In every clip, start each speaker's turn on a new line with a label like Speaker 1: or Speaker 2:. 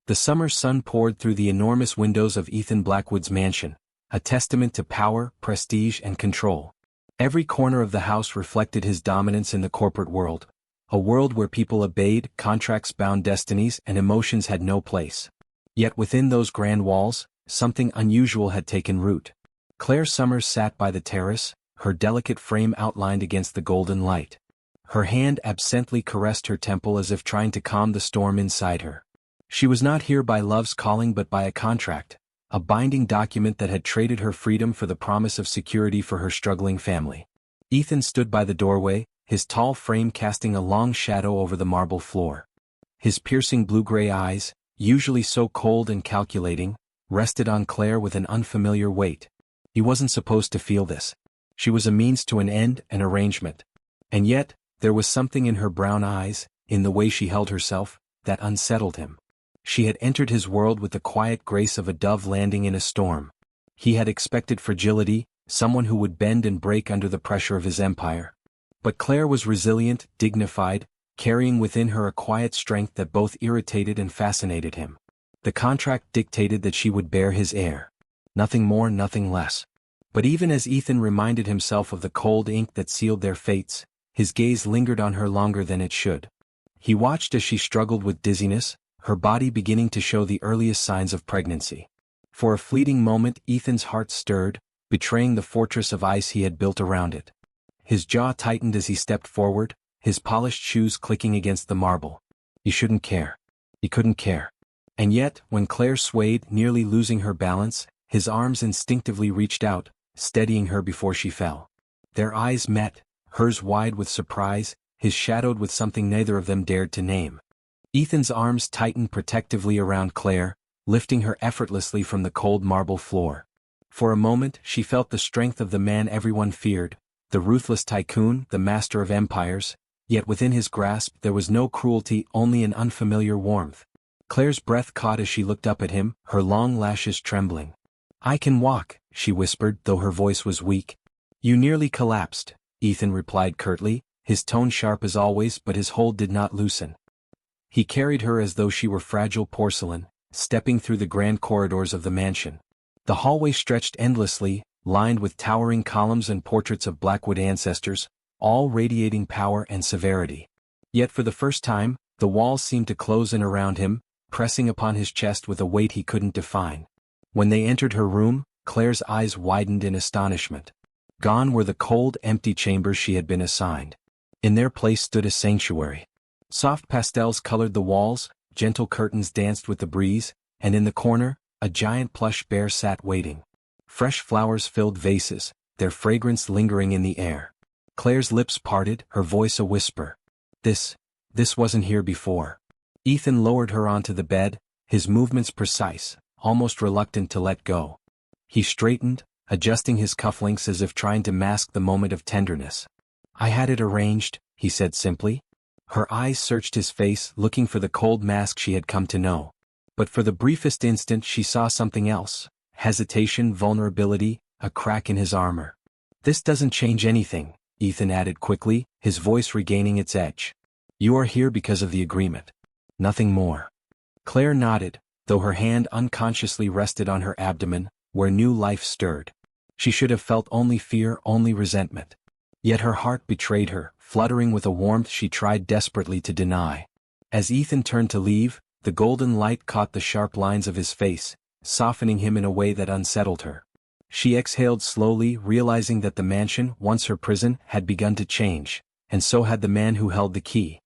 Speaker 1: The summer sun poured through the enormous windows of Ethan Blackwood's mansion, a testament to power, prestige, and control. Every corner of the house reflected his dominance in the corporate world, a world where people obeyed, contracts bound destinies, and emotions had no place. Yet within those grand walls, something unusual had taken root. Claire Summers sat by the terrace, her delicate frame outlined against the golden light. Her hand absently caressed her temple as if trying to calm the storm inside her. She was not here by love's calling but by a contract, a binding document that had traded her freedom for the promise of security for her struggling family. Ethan stood by the doorway, his tall frame casting a long shadow over the marble floor. His piercing blue-gray eyes, usually so cold and calculating, rested on Claire with an unfamiliar weight. He wasn't supposed to feel this. She was a means to an end, an arrangement. And yet, there was something in her brown eyes, in the way she held herself, that unsettled him. She had entered his world with the quiet grace of a dove landing in a storm. He had expected fragility, someone who would bend and break under the pressure of his empire. But Claire was resilient, dignified, carrying within her a quiet strength that both irritated and fascinated him. The contract dictated that she would bear his heir. Nothing more, nothing less. But even as Ethan reminded himself of the cold ink that sealed their fates, his gaze lingered on her longer than it should. He watched as she struggled with dizziness, her body beginning to show the earliest signs of pregnancy. For a fleeting moment Ethan's heart stirred, betraying the fortress of ice he had built around it. His jaw tightened as he stepped forward, his polished shoes clicking against the marble. He shouldn't care. He couldn't care. And yet, when Claire swayed, nearly losing her balance, his arms instinctively reached out, steadying her before she fell. Their eyes met, hers wide with surprise, his shadowed with something neither of them dared to name. Ethan's arms tightened protectively around Claire, lifting her effortlessly from the cold marble floor. For a moment she felt the strength of the man everyone feared, the ruthless tycoon, the master of empires, yet within his grasp there was no cruelty, only an unfamiliar warmth. Claire's breath caught as she looked up at him, her long lashes trembling. "I can walk," she whispered, though her voice was weak. "You nearly collapsed," Ethan replied curtly, his tone sharp as always, but his hold did not loosen. He carried her as though she were fragile porcelain, stepping through the grand corridors of the mansion. The hallway stretched endlessly, lined with towering columns and portraits of Blackwood ancestors, all radiating power and severity. Yet for the first time, the walls seemed to close in around him, pressing upon his chest with a weight he couldn't define. When they entered her room, Claire's eyes widened in astonishment. Gone were the cold, empty chambers she had been assigned. In their place stood a sanctuary. Soft pastels colored the walls, gentle curtains danced with the breeze, and in the corner, a giant plush bear sat waiting. Fresh flowers filled vases, their fragrance lingering in the air. Claire's lips parted, her voice a whisper. This wasn't here before." Ethan lowered her onto the bed, his movements precise, almost reluctant to let go. He straightened, adjusting his cufflinks as if trying to mask the moment of tenderness. "I had it arranged," he said simply. Her eyes searched his face, looking for the cold mask she had come to know. But for the briefest instant she saw something else: hesitation, vulnerability, a crack in his armor. "This doesn't change anything," Ethan added quickly, his voice regaining its edge. "You are here because of the agreement. Nothing more." Claire nodded, though her hand unconsciously rested on her abdomen, where new life stirred. She should have felt only fear, only resentment. Yet her heart betrayed her, fluttering with a warmth she tried desperately to deny. As Ethan turned to leave, the golden light caught the sharp lines of his face, softening him in a way that unsettled her. She exhaled slowly, realizing that the mansion, once her prison, had begun to change, and so had the man who held the key.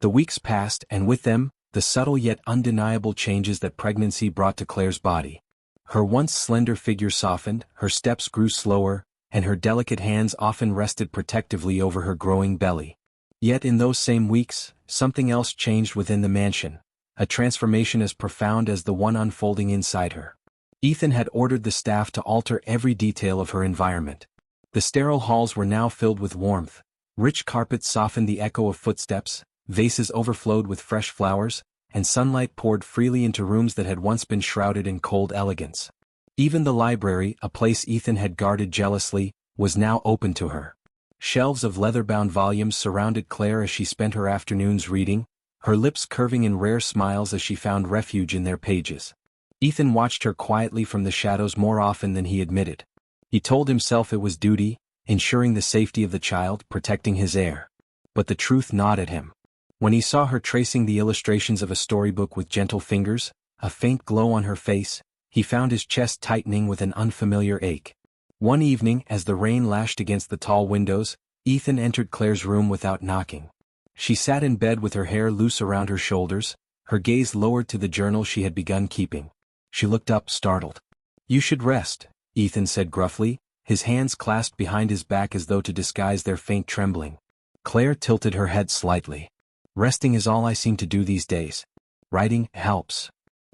Speaker 1: The weeks passed, and with them, the subtle yet undeniable changes that pregnancy brought to Claire's body. Her once slender figure softened, her steps grew slower, and her delicate hands often rested protectively over her growing belly. Yet in those same weeks, something else changed within the mansion, a transformation as profound as the one unfolding inside her. Ethan had ordered the staff to alter every detail of her environment. The sterile halls were now filled with warmth. Rich carpets softened the echo of footsteps, vases overflowed with fresh flowers, and sunlight poured freely into rooms that had once been shrouded in cold elegance. Even the library, a place Ethan had guarded jealously, was now open to her. Shelves of leather-bound volumes surrounded Claire as she spent her afternoons reading, her lips curving in rare smiles as she found refuge in their pages. Ethan watched her quietly from the shadows more often than he admitted. He told himself it was duty, ensuring the safety of the child, protecting his heir. But the truth gnawed at him. When he saw her tracing the illustrations of a storybook with gentle fingers, a faint glow on her face, he found his chest tightening with an unfamiliar ache. One evening, as the rain lashed against the tall windows, Ethan entered Claire's room without knocking. She sat in bed with her hair loose around her shoulders, her gaze lowered to the journal she had begun keeping. She looked up, startled. "You should rest," Ethan said gruffly, his hands clasped behind his back as though to disguise their faint trembling. Claire tilted her head slightly. "Resting is all I seem to do these days. Writing helps."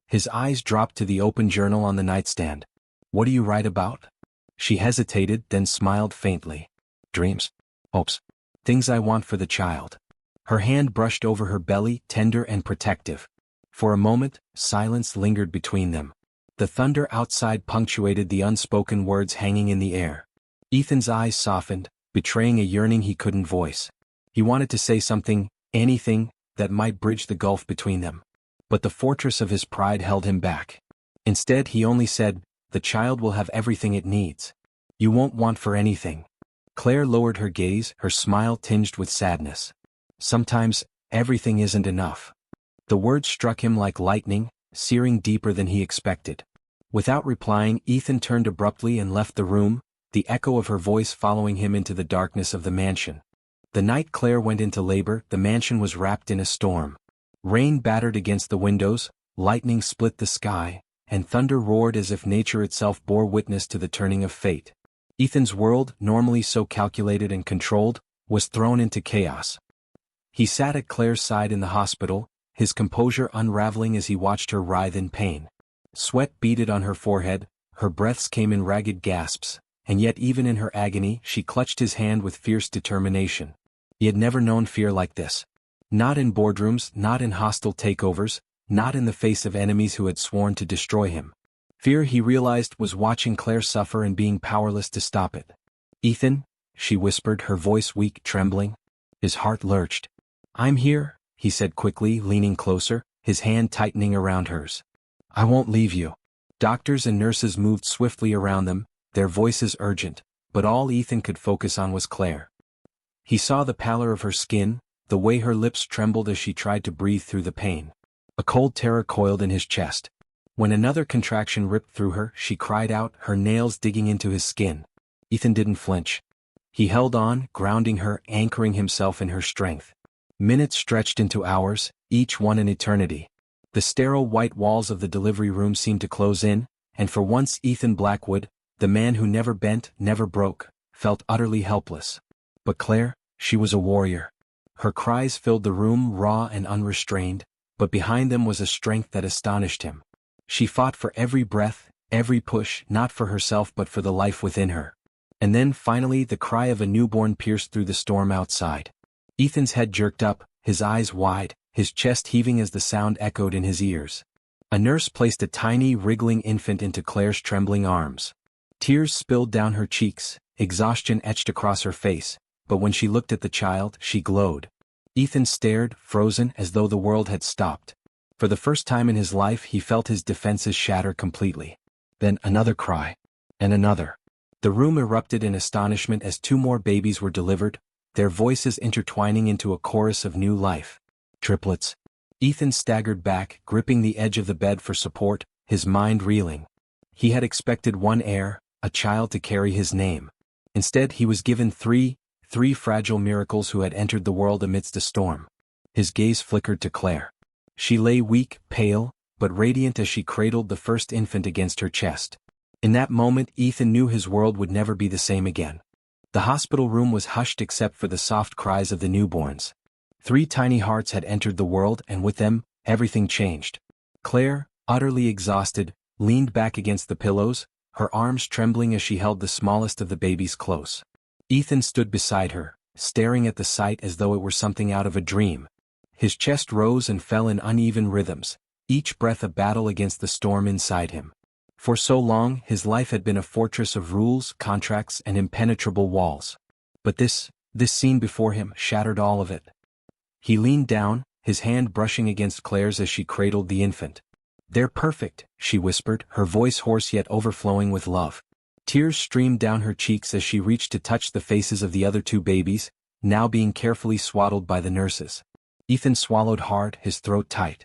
Speaker 1: His eyes dropped to the open journal on the nightstand. "What do you write about?" She hesitated, then smiled faintly. "Dreams. Hopes. Things I want for the child." Her hand brushed over her belly, tender and protective. For a moment, silence lingered between them. The thunder outside punctuated the unspoken words hanging in the air. Ethan's eyes softened, betraying a yearning he couldn't voice. He wanted to say something, anything, that might bridge the gulf between them. But the fortress of his pride held him back. Instead, he only said, "The child will have everything it needs. You won't want for anything." Claire lowered her gaze, her smile tinged with sadness. "Sometimes, everything isn't enough." The words struck him like lightning, searing deeper than he expected. Without replying, Ethan turned abruptly and left the room, the echo of her voice following him into the darkness of the mansion. The night Claire went into labor, the mansion was wrapped in a storm. Rain battered against the windows, lightning split the sky, and thunder roared as if nature itself bore witness to the turning of fate. Ethan's world, normally so calculated and controlled, was thrown into chaos. He sat at Claire's side in the hospital, his composure unraveling as he watched her writhe in pain. Sweat beaded on her forehead, her breaths came in ragged gasps, and yet even in her agony she clutched his hand with fierce determination. He had never known fear like this. Not in boardrooms, not in hostile takeovers, not in the face of enemies who had sworn to destroy him. Fear, he realized, was watching Claire suffer and being powerless to stop it. "Ethan," she whispered, her voice weak, trembling. His heart lurched. "I'm here," he said quickly, leaning closer, his hand tightening around hers. "I won't leave you." Doctors and nurses moved swiftly around them, their voices urgent, but all Ethan could focus on was Claire. He saw the pallor of her skin, the way her lips trembled as she tried to breathe through the pain. A cold terror coiled in his chest. When another contraction ripped through her, she cried out, her nails digging into his skin. Ethan didn't flinch. He held on, grounding her, anchoring himself in her strength. Minutes stretched into hours, each one an eternity. The sterile white walls of the delivery room seemed to close in, and for once Ethan Blackwood, the man who never bent, never broke, felt utterly helpless. But Claire, she was a warrior. Her cries filled the room, raw and unrestrained, but behind them was a strength that astonished him. She fought for every breath, every push, not for herself but for the life within her. And then, finally, the cry of a newborn pierced through the storm outside. Ethan's head jerked up, his eyes wide, his chest heaving as the sound echoed in his ears. A nurse placed a tiny, wriggling infant into Claire's trembling arms. Tears spilled down her cheeks, exhaustion etched across her face, but when she looked at the child, she glowed. Ethan stared, frozen, as though the world had stopped. For the first time in his life, he felt his defenses shatter completely. Then another cry. And another. The room erupted in astonishment as two more babies were delivered, their voices intertwining into a chorus of new life. Triplets. Ethan staggered back, gripping the edge of the bed for support, his mind reeling. He had expected one heir, a child to carry his name. Instead, he was given three fragile miracles who had entered the world amidst a storm. His gaze flickered to Claire. She lay weak, pale, but radiant as she cradled the first infant against her chest. In that moment, Ethan knew his world would never be the same again. The hospital room was hushed except for the soft cries of the newborns. 3 tiny hearts had entered the world, and with them, everything changed. Claire, utterly exhausted, leaned back against the pillows, her arms trembling as she held the smallest of the babies close. Ethan stood beside her, staring at the sight as though it were something out of a dream. His chest rose and fell in uneven rhythms, each breath a battle against the storm inside him. For so long, his life had been a fortress of rules, contracts, and impenetrable walls. But this scene before him shattered all of it. He leaned down, his hand brushing against Claire's as she cradled the infant. "They're perfect," she whispered, her voice hoarse yet overflowing with love. Tears streamed down her cheeks as she reached to touch the faces of the other two babies, now being carefully swaddled by the nurses. Ethan swallowed hard, his throat tight.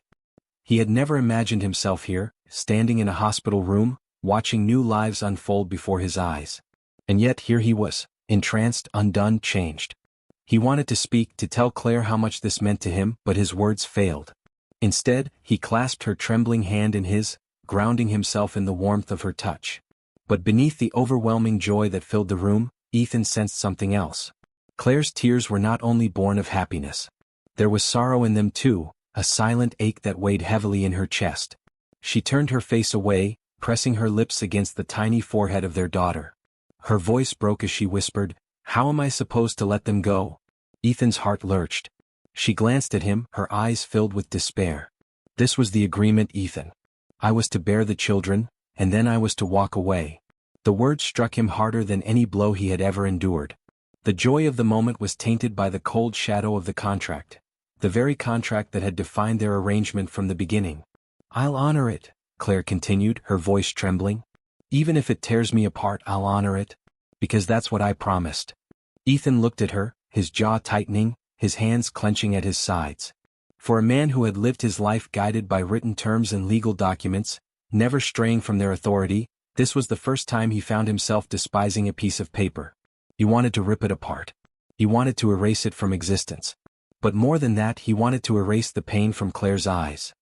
Speaker 1: He had never imagined himself here, standing in a hospital room, watching new lives unfold before his eyes. And yet here he was, entranced, undone, changed. He wanted to speak, to tell Claire how much this meant to him, but his words failed. Instead, he clasped her trembling hand in his, grounding himself in the warmth of her touch. But beneath the overwhelming joy that filled the room, Ethan sensed something else. Claire's tears were not only born of happiness. There was sorrow in them too, a silent ache that weighed heavily in her chest. She turned her face away, pressing her lips against the tiny forehead of their daughter. Her voice broke as she whispered, "How am I supposed to let them go?" Ethan's heart lurched. She glanced at him, her eyes filled with despair. "This was the agreement, Ethan. I was to bear the children, and then I was to walk away." The words struck him harder than any blow he had ever endured. The joy of the moment was tainted by the cold shadow of the contract. The very contract that had defined their arrangement from the beginning. "I'll honor it," Claire continued, her voice trembling. "Even if it tears me apart, I'll honor it. Because that's what I promised." Ethan looked at her, his jaw tightening, his hands clenching at his sides. For a man who had lived his life guided by written terms and legal documents, never straying from their authority, this was the first time he found himself despising a piece of paper. He wanted to rip it apart. He wanted to erase it from existence. But more than that, he wanted to erase the pain from Claire's eyes.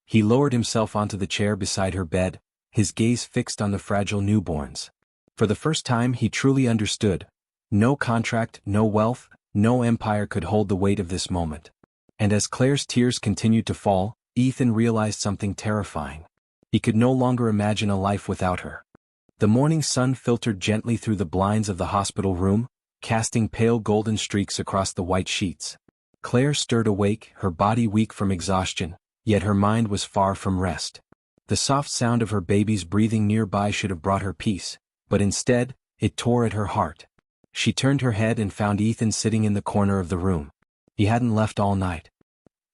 Speaker 1: He lowered himself onto the chair beside her bed, his gaze fixed on the fragile newborns. For the first time he truly understood. No contract, no wealth, no empire could hold the weight of this moment. And as Claire's tears continued to fall, Ethan realized something terrifying. He could no longer imagine a life without her. The morning sun filtered gently through the blinds of the hospital room, casting pale golden streaks across the white sheets. Claire stirred awake, her body weak from exhaustion, yet her mind was far from rest. The soft sound of her baby's breathing nearby should have brought her peace, but instead, it tore at her heart. She turned her head and found Ethan sitting in the corner of the room. He hadn't left all night.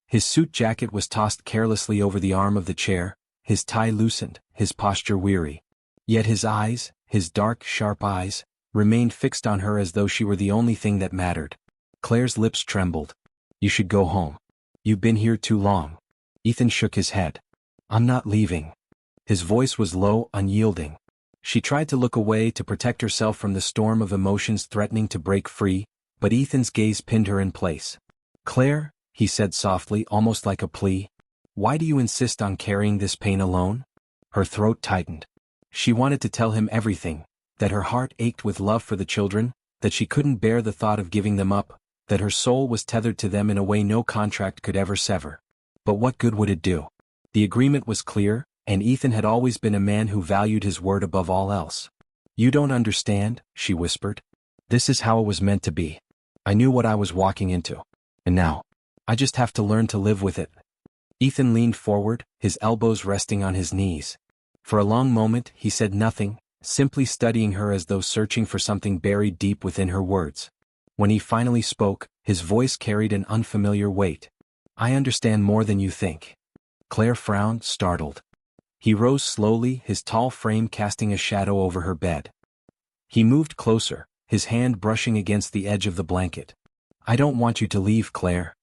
Speaker 1: His suit jacket was tossed carelessly over the arm of the chair, his tie loosened, his posture weary. Yet his eyes, his dark, sharp eyes, remained fixed on her as though she were the only thing that mattered. Claire's lips trembled. "You should go home. You've been here too long." Ethan shook his head. "I'm not leaving." His voice was low, unyielding. She tried to look away to protect herself from the storm of emotions threatening to break free, but Ethan's gaze pinned her in place. "Claire," he said softly, almost like a plea, "why do you insist on carrying this pain alone?" Her throat tightened. She wanted to tell him everything, that her heart ached with love for the children, that she couldn't bear the thought of giving them up, that her soul was tethered to them in a way no contract could ever sever. But what good would it do? The agreement was clear, and Ethan had always been a man who valued his word above all else. "You don't understand," she whispered. "This is how it was meant to be. I knew what I was walking into. And now, I just have to learn to live with it." Ethan leaned forward, his elbows resting on his knees. For a long moment he said nothing, simply studying her as though searching for something buried deep within her words. When he finally spoke, his voice carried an unfamiliar weight. "I understand more than you think." Claire frowned, startled. He rose slowly, his tall frame casting a shadow over her bed. He moved closer, his hand brushing against the edge of the blanket. "I don't want you to leave, Claire."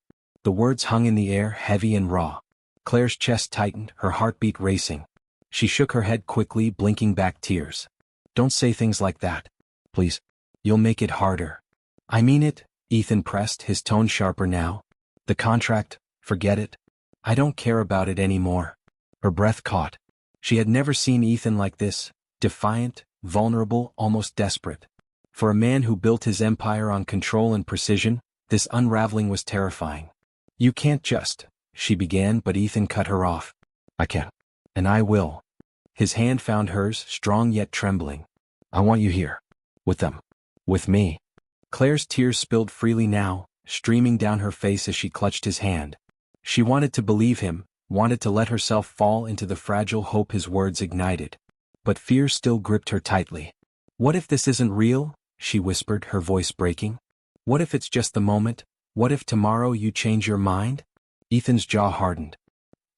Speaker 1: The words hung in the air, heavy and raw. Claire's chest tightened, her heartbeat racing. She shook her head quickly, blinking back tears. "Don't say things like that. Please. You'll make it harder." "I mean it," Ethan pressed, his tone sharper now. "The contract, forget it. I don't care about it anymore." Her breath caught. She had never seen Ethan like this, defiant, vulnerable, almost desperate. For a man who built his empire on control and precision, this unraveling was terrifying. "You can't just," she began, but Ethan cut her off. "I can. And I will." His hand found hers, strong yet trembling. "I want you here. With them. With me." Claire's tears spilled freely now, streaming down her face as she clutched his hand. She wanted to believe him, wanted to let herself fall into the fragile hope his words ignited. But fear still gripped her tightly. "What if this isn't real?" she whispered, her voice breaking. "What if it's just the moment? What if tomorrow you change your mind?" Ethan's jaw hardened.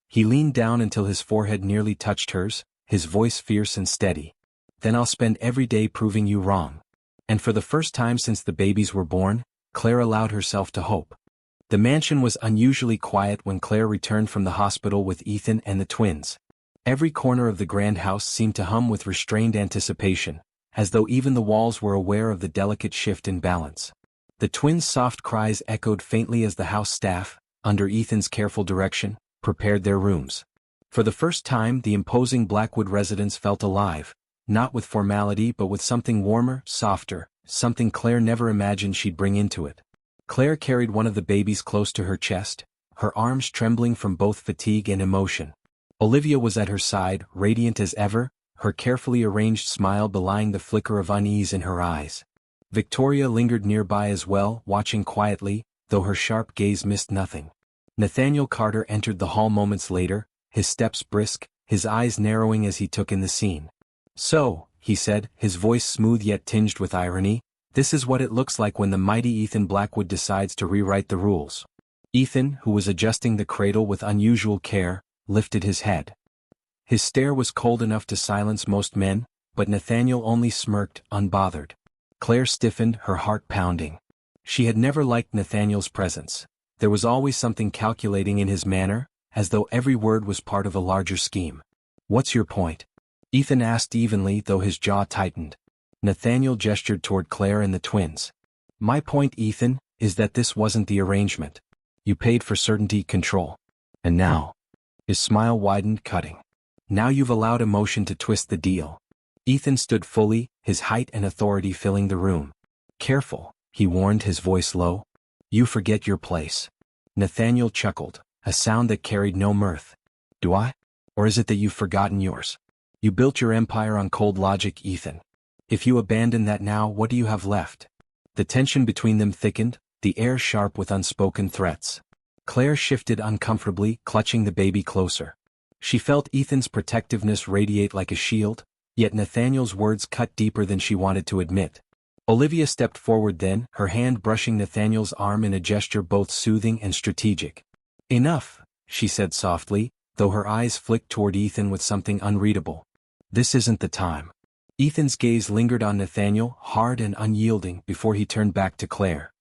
Speaker 1: He leaned down until his forehead nearly touched hers, his voice fierce and steady. Then I'll spend every day proving you wrong. And for the first time since the babies were born, Claire allowed herself to hope. The mansion was unusually quiet when Claire returned from the hospital with Ethan and the twins. Every corner of the grand house seemed to hum with restrained anticipation, as though even the walls were aware of the delicate shift in balance. The twins' soft cries echoed faintly as the house staff, under Ethan's careful direction, prepared their rooms. For the first time the imposing Blackwood residence felt alive, not with formality but with something warmer, softer, something Claire never imagined she'd bring into it. Claire carried one of the babies close to her chest, her arms trembling from both fatigue and emotion. Olivia was at her side, radiant as ever, her carefully arranged smile belying the flicker of unease in her eyes. Victoria lingered nearby as well, watching quietly, though her sharp gaze missed nothing. Nathaniel Carter entered the hall moments later, his steps brisk, his eyes narrowing as he took in the scene. "So," he said, his voice smooth yet tinged with irony, "this is what it looks like when the mighty Ethan Blackwood decides to rewrite the rules." Ethan, who was adjusting the cradle with unusual care, lifted his head. His stare was cold enough to silence most men, but Nathaniel only smirked, unbothered. Claire stiffened, her heart pounding. She had never liked Nathaniel's presence. There was always something calculating in his manner, as though every word was part of a larger scheme. "What's your point?" Ethan asked evenly, though his jaw tightened. Nathaniel gestured toward Claire and the twins. "My point, Ethan, is that this wasn't the arrangement. You paid for certainty, control. And now..." His smile widened, cutting. "Now you've allowed emotion to twist the deal." Ethan stood fully, his height and authority filling the room. "Careful," he warned, his voice low. "You forget your place." Nathaniel chuckled, a sound that carried no mirth. "Do I? Or is it that you've forgotten yours? You built your empire on cold logic, Ethan. If you abandon that now, what do you have left?" The tension between them thickened, the air sharp with unspoken threats. Claire shifted uncomfortably, clutching the baby closer. She felt Ethan's protectiveness radiate like a shield, yet Nathaniel's words cut deeper than she wanted to admit. Olivia stepped forward then, her hand brushing Nathaniel's arm in a gesture both soothing and strategic. "Enough," she said softly, though her eyes flicked toward Ethan with something unreadable. "This isn't the time." Ethan's gaze lingered on Nathaniel, hard and unyielding, before he turned back to Claire.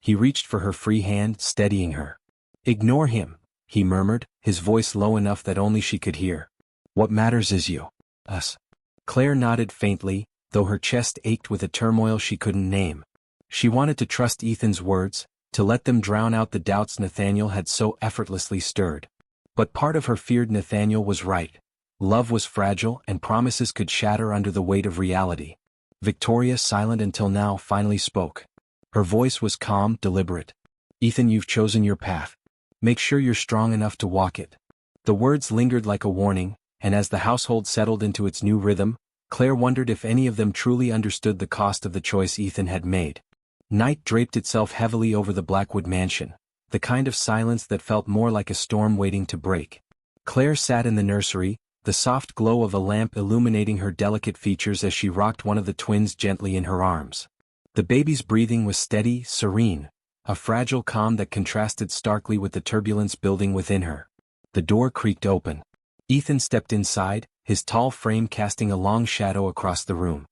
Speaker 1: He reached for her free hand, steadying her. "Ignore him," he murmured, his voice low enough that only she could hear. "What matters is you. Us." Claire nodded faintly, though her chest ached with a turmoil she couldn't name. She wanted to trust Ethan's words, to let them drown out the doubts Nathaniel had so effortlessly stirred. But part of her feared Nathaniel was right. Love was fragile and promises could shatter under the weight of reality. Victoria, silent until now, finally spoke. Her voice was calm, deliberate. "Ethan, you've chosen your path. Make sure you're strong enough to walk it." The words lingered like a warning, and as the household settled into its new rhythm, Claire wondered if any of them truly understood the cost of the choice Ethan had made. Night draped itself heavily over the Blackwood mansion, the kind of silence that felt more like a storm waiting to break. Claire sat in the nursery, the soft glow of a lamp illuminating her delicate features as she rocked one of the twins gently in her arms. The baby's breathing was steady, serene, a fragile calm that contrasted starkly with the turbulence building within her. The door creaked open. Ethan stepped inside, his tall frame casting a long shadow across the room.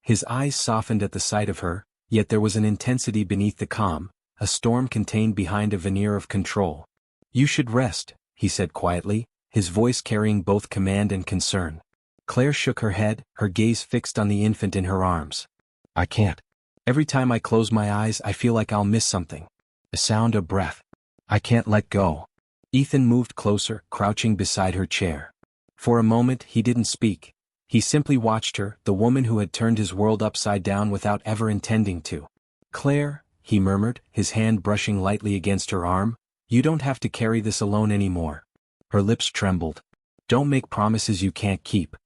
Speaker 1: His eyes softened at the sight of her, yet there was an intensity beneath the calm, a storm contained behind a veneer of control. "You should rest," he said quietly, his voice carrying both command and concern. Claire shook her head, her gaze fixed on the infant in her arms. "I can't. Every time I close my eyes I feel like I'll miss something. A sound, a breath. I can't let go." Ethan moved closer, crouching beside her chair. For a moment he didn't speak. He simply watched her, the woman who had turned his world upside down without ever intending to. "Claire," he murmured, his hand brushing lightly against her arm, "you don't have to carry this alone anymore." Her lips trembled. "Don't make promises you can't keep."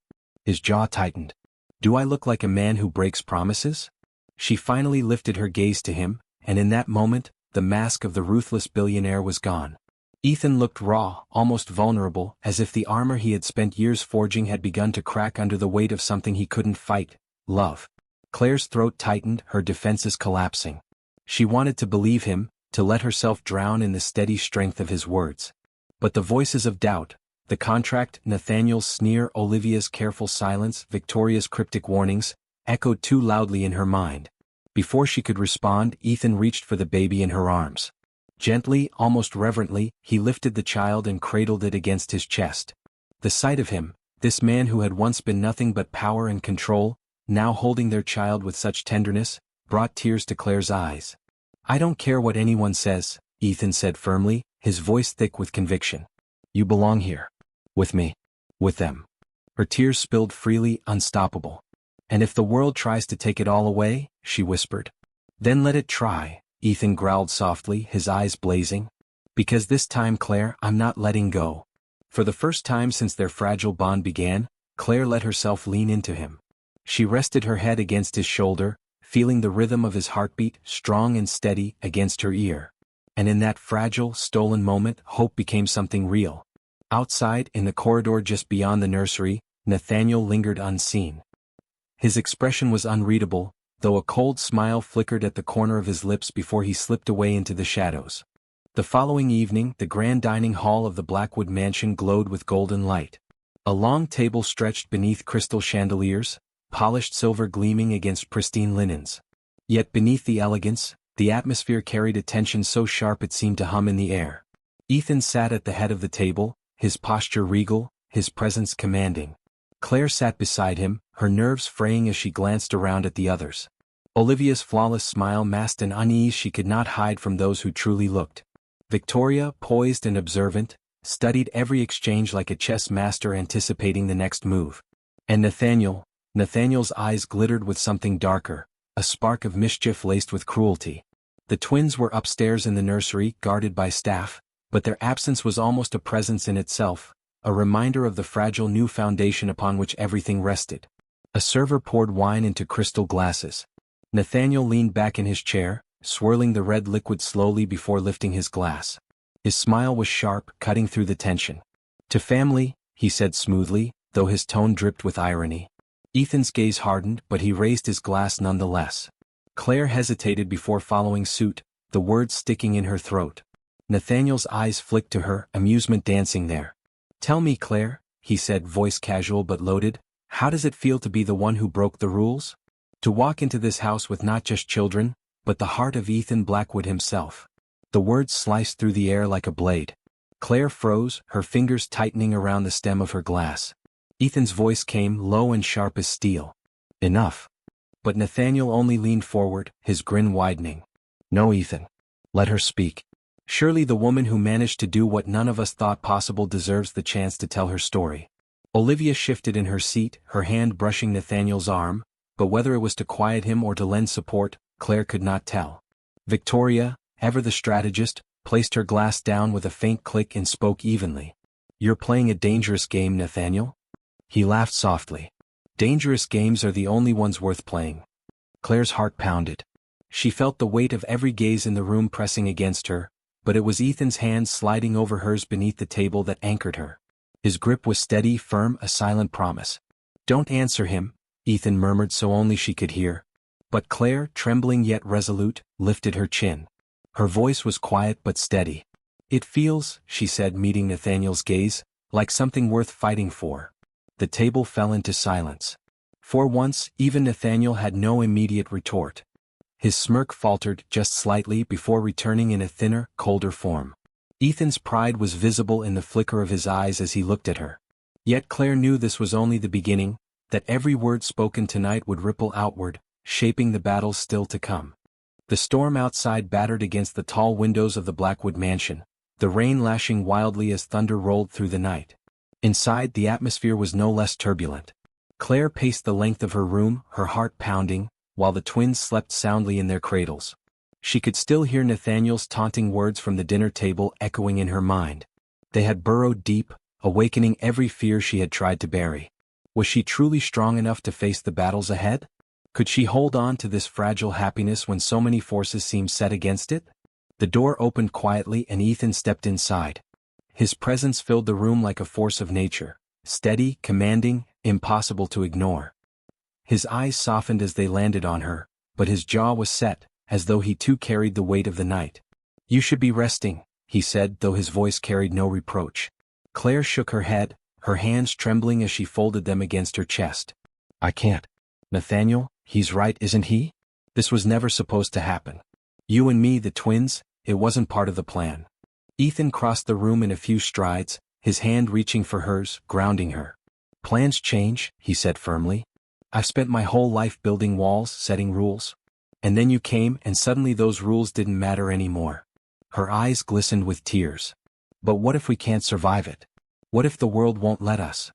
Speaker 1: His jaw tightened. "Do I look like a man who breaks promises?" She finally lifted her gaze to him, and in that moment, the mask of the ruthless billionaire was gone. Ethan looked raw, almost vulnerable, as if the armor he had spent years forging had begun to crack under the weight of something he couldn't fight: love. Claire's throat tightened, her defenses collapsing. She wanted to believe him, to let herself drown in the steady strength of his words. But the voices of doubt, the contract, Nathaniel's sneer, Olivia's careful silence, Victoria's cryptic warnings, echoed too loudly in her mind. Before she could respond, Ethan reached for the baby in her arms. Gently, almost reverently, he lifted the child and cradled it against his chest. The sight of him, this man who had once been nothing but power and control, now holding their child with such tenderness, brought tears to Claire's eyes. "I don't care what anyone says," Ethan said firmly, his voice thick with conviction. "You belong here. With me. With them." Her tears spilled freely, unstoppable. "And if the world tries to take it all away," she whispered. "Then let it try," Ethan growled softly, his eyes blazing. "Because this time, Claire, I'm not letting go." For the first time since their fragile bond began, Claire let herself lean into him. She rested her head against his shoulder, feeling the rhythm of his heartbeat, strong and steady, against her ear. And in that fragile, stolen moment, hope became something real. Outside, in the corridor just beyond the nursery, Nathaniel lingered unseen. His expression was unreadable, though a cold smile flickered at the corner of his lips before he slipped away into the shadows. The following evening, the grand dining hall of the Blackwood mansion glowed with golden light. A long table stretched beneath crystal chandeliers, polished silver gleaming against pristine linens. Yet beneath the elegance, the atmosphere carried a tension so sharp it seemed to hum in the air. Ethan sat at the head of the table, his posture regal, his presence commanding. Claire sat beside him, her nerves fraying as she glanced around at the others. Olivia's flawless smile masked an unease she could not hide from those who truly looked. Victoria, poised and observant, studied every exchange like a chess master anticipating the next move. And Nathaniel's eyes glittered with something darker, a spark of mischief laced with cruelty. The twins were upstairs in the nursery, guarded by staff, but their absence was almost a presence in itself, a reminder of the fragile new foundation upon which everything rested. A server poured wine into crystal glasses. Nathaniel leaned back in his chair, swirling the red liquid slowly before lifting his glass. His smile was sharp, cutting through the tension. "To family," he said smoothly, though his tone dripped with irony. Ethan's gaze hardened, but he raised his glass nonetheless. Claire hesitated before following suit, the words sticking in her throat. Nathaniel's eyes flicked to her, amusement dancing there. "Tell me, Claire," he said, voice casual but loaded, "how does it feel to be the one who broke the rules? To walk into this house with not just children, but the heart of Ethan Blackwood himself." The words sliced through the air like a blade. Claire froze, her fingers tightening around the stem of her glass. Ethan's voice came, low and sharp as steel. "Enough." But Nathaniel only leaned forward, his grin widening. "No, Ethan. Let her speak. Surely the woman who managed to do what none of us thought possible deserves the chance to tell her story." Olivia shifted in her seat, her hand brushing Nathaniel's arm, but whether it was to quiet him or to lend support, Claire could not tell. Victoria, ever the strategist, placed her glass down with a faint click and spoke evenly. "You're playing a dangerous game, Nathaniel." He laughed softly. "Dangerous games are the only ones worth playing." Claire's heart pounded. She felt the weight of every gaze in the room pressing against her, but it was Ethan's hand sliding over hers beneath the table that anchored her. His grip was steady, firm, a silent promise. "Don't answer him," Ethan murmured so only she could hear. But Claire, trembling yet resolute, lifted her chin. Her voice was quiet but steady. "It feels," she said, meeting Nathaniel's gaze, "like something worth fighting for." The table fell into silence. For once, even Nathaniel had no immediate retort. His smirk faltered just slightly before returning in a thinner, colder form. Ethan's pride was visible in the flicker of his eyes as he looked at her. Yet Claire knew this was only the beginning, that every word spoken tonight would ripple outward, shaping the battles still to come. The storm outside battered against the tall windows of the Blackwood mansion, the rain lashing wildly as thunder rolled through the night. Inside, the atmosphere was no less turbulent. Claire paced the length of her room, her heart pounding, while the twins slept soundly in their cradles. She could still hear Nathaniel's taunting words from the dinner table echoing in her mind. They had burrowed deep, awakening every fear she had tried to bury. Was she truly strong enough to face the battles ahead? Could she hold on to this fragile happiness when so many forces seemed set against it? The door opened quietly and Ethan stepped inside. His presence filled the room like a force of nature, steady, commanding, impossible to ignore. His eyes softened as they landed on her, but his jaw was set, as though he too carried the weight of the night. You should be resting, he said, though his voice carried no reproach. Claire shook her head, her hands trembling as she folded them against her chest. I can't. Nathaniel, he's right, isn't he? This was never supposed to happen. You and me, the twins, it wasn't part of the plan. Ethan crossed the room in a few strides, his hand reaching for hers, grounding her. Plans change, he said firmly. I've spent my whole life building walls, setting rules. And then you came and suddenly those rules didn't matter anymore. Her eyes glistened with tears. But what if we can't survive it? What if the world won't let us?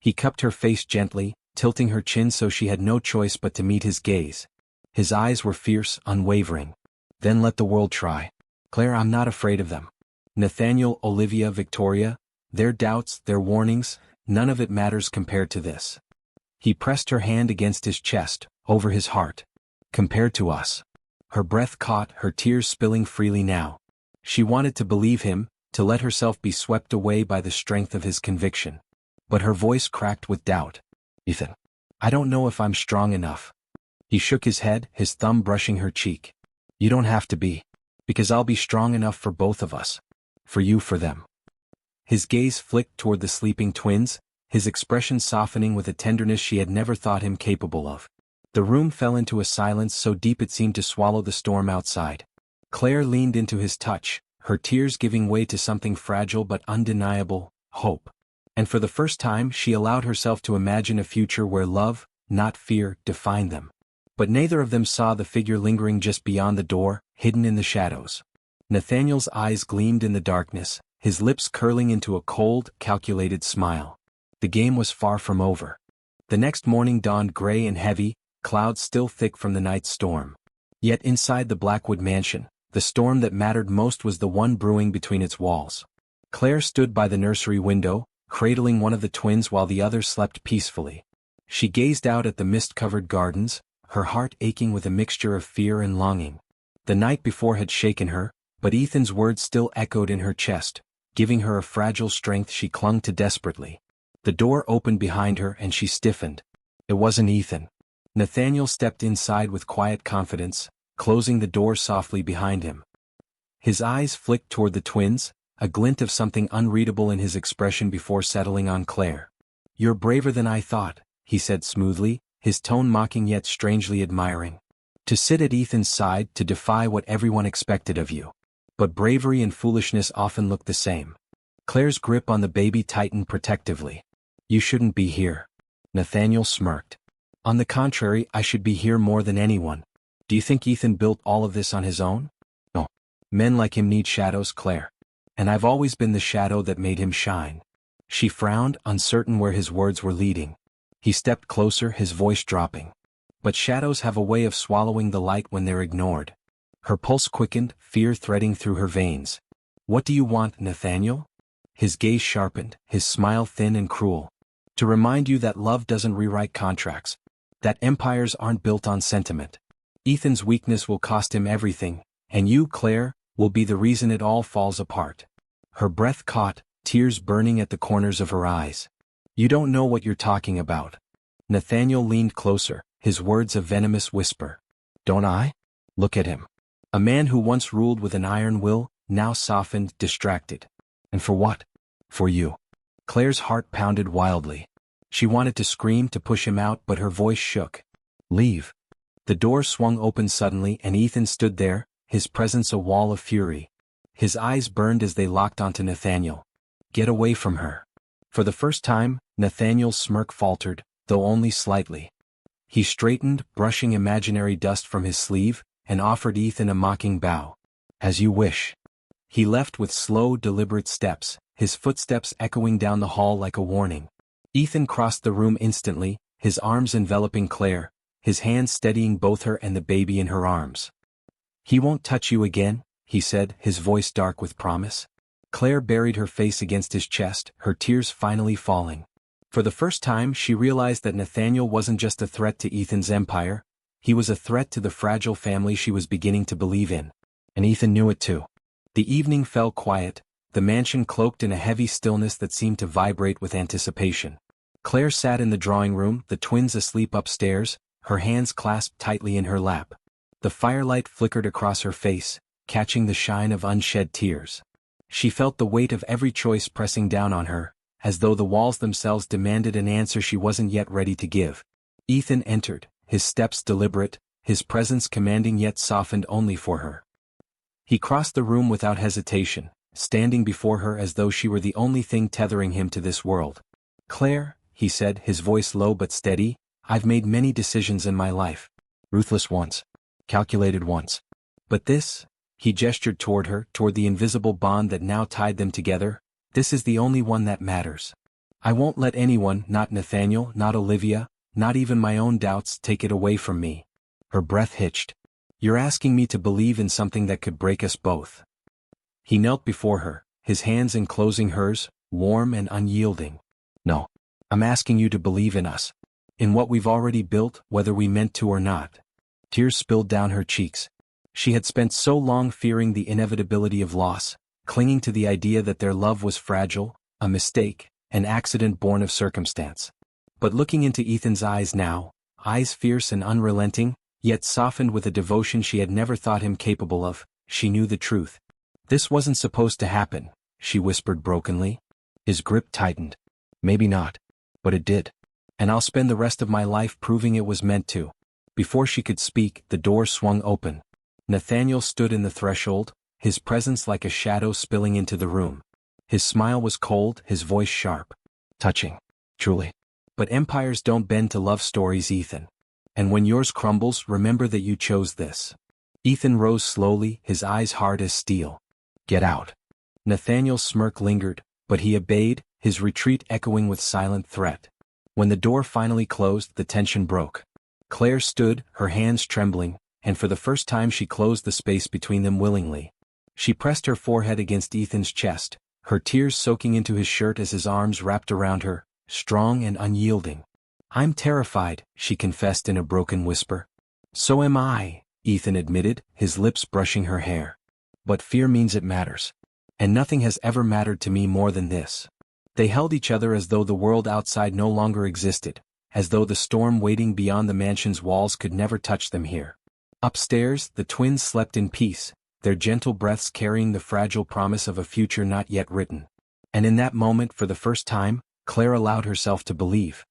Speaker 1: He cupped her face gently, tilting her chin so she had no choice but to meet his gaze. His eyes were fierce, unwavering. Then let the world try. Claire, I'm not afraid of them. Nathaniel, Olivia, Victoria, their doubts, their warnings, none of it matters compared to this. He pressed her hand against his chest, over his heart. Compared to us. Her breath caught, her tears spilling freely now. She wanted to believe him, to let herself be swept away by the strength of his conviction. But her voice cracked with doubt. Ethan, I don't know if I'm strong enough. He shook his head, his thumb brushing her cheek. You don't have to be. Because I'll be strong enough for both of us. For you, for them. His gaze flicked toward the sleeping twins, his expression softening with a tenderness she had never thought him capable of. The room fell into a silence so deep it seemed to swallow the storm outside. Claire leaned into his touch, her tears giving way to something fragile but undeniable, hope. And for the first time she allowed herself to imagine a future where love, not fear, defined them. But neither of them saw the figure lingering just beyond the door, hidden in the shadows. Nathaniel's eyes gleamed in the darkness, his lips curling into a cold, calculated smile. The game was far from over. The next morning dawned gray and heavy, clouds still thick from the night's storm. Yet inside the Blackwood mansion, the storm that mattered most was the one brewing between its walls. Claire stood by the nursery window, cradling one of the twins while the other slept peacefully. She gazed out at the mist-covered gardens, her heart aching with a mixture of fear and longing. The night before had shaken her, but Ethan's words still echoed in her chest, giving her a fragile strength she clung to desperately. The door opened behind her and she stiffened. It wasn't Ethan. Nathaniel stepped inside with quiet confidence, closing the door softly behind him. His eyes flicked toward the twins, a glint of something unreadable in his expression before settling on Claire. You're braver than I thought, he said smoothly, his tone mocking yet strangely admiring. To sit at Ethan's side, to defy what everyone expected of you. But bravery and foolishness often look the same. Claire's grip on the baby tightened protectively. You shouldn't be here. Nathaniel smirked. On the contrary, I should be here more than anyone. Do you think Ethan built all of this on his own? No. Men like him need shadows, Claire. And I've always been the shadow that made him shine. She frowned, uncertain where his words were leading. He stepped closer, his voice dropping. But shadows have a way of swallowing the light when they're ignored. Her pulse quickened, fear threading through her veins. What do you want, Nathaniel? His gaze sharpened, his smile thin and cruel. To remind you that love doesn't rewrite contracts. That empires aren't built on sentiment. Ethan's weakness will cost him everything, and you, Claire, will be the reason it all falls apart. Her breath caught, tears burning at the corners of her eyes. You don't know what you're talking about. Nathaniel leaned closer, his words a venomous whisper. Don't I? Look at him. A man who once ruled with an iron will, now softened, distracted. And for what? For you. Claire's heart pounded wildly. She wanted to scream, to push him out, but her voice shook. Leave. The door swung open suddenly and Ethan stood there, his presence a wall of fury. His eyes burned as they locked onto Nathaniel. Get away from her. For the first time, Nathaniel's smirk faltered, though only slightly. He straightened, brushing imaginary dust from his sleeve, and offered Ethan a mocking bow. As you wish. He left with slow, deliberate steps, his footsteps echoing down the hall like a warning. Ethan crossed the room instantly, his arms enveloping Claire, his hands steadying both her and the baby in her arms. He won't touch you again, he said, his voice dark with promise. Claire buried her face against his chest, her tears finally falling. For the first time she realized that Nathaniel wasn't just a threat to Ethan's empire, he was a threat to the fragile family she was beginning to believe in. And Ethan knew it too. The evening fell quiet, the mansion cloaked in a heavy stillness that seemed to vibrate with anticipation. Claire sat in the drawing room, the twins asleep upstairs, her hands clasped tightly in her lap. The firelight flickered across her face, catching the shine of unshed tears. She felt the weight of every choice pressing down on her, as though the walls themselves demanded an answer she wasn't yet ready to give. Ethan entered, his steps deliberate, his presence commanding yet softened only for her. He crossed the room without hesitation, standing before her as though she were the only thing tethering him to this world. "Claire," he said, his voice low but steady, "I've made many decisions in my life. Ruthless once. Calculated once. But this," he gestured toward her, toward the invisible bond that now tied them together, "this is the only one that matters. I won't let anyone, not Nathaniel, not Olivia, not even my own doubts, take it away from me." Her breath hitched. "You're asking me to believe in something that could break us both." He knelt before her, his hands enclosing hers, warm and unyielding. "No. I'm asking you to believe in us. In what we've already built, whether we meant to or not." Tears spilled down her cheeks. She had spent so long fearing the inevitability of loss, clinging to the idea that their love was fragile, a mistake, an accident born of circumstance. But looking into Ethan's eyes now, eyes fierce and unrelenting, yet softened with a devotion she had never thought him capable of, she knew the truth. "This wasn't supposed to happen," she whispered brokenly. His grip tightened. "Maybe not. But it did. And I'll spend the rest of my life proving it was meant to." Before she could speak, the door swung open. Nathaniel stood in the threshold, his presence like a shadow spilling into the room. His smile was cold, his voice sharp. "Touching. Truly. But empires don't bend to love stories, Ethan. And when yours crumbles, remember that you chose this." Ethan rose slowly, his eyes hard as steel. "Get out." Nathaniel's smirk lingered, but he obeyed, his retreat echoing with silent threat. When the door finally closed, the tension broke. Claire stood, her hands trembling, and for the first time she closed the space between them willingly. She pressed her forehead against Ethan's chest, her tears soaking into his shirt as his arms wrapped around her, strong and unyielding. "I'm terrified," she confessed in a broken whisper. "So am I," Ethan admitted, his lips brushing her hair. "But fear means it matters. And nothing has ever mattered to me more than this." They held each other as though the world outside no longer existed, as though the storm waiting beyond the mansion's walls could never touch them here. Upstairs, the twins slept in peace, their gentle breaths carrying the fragile promise of a future not yet written. And in that moment, for the first time, Claire allowed herself to believe.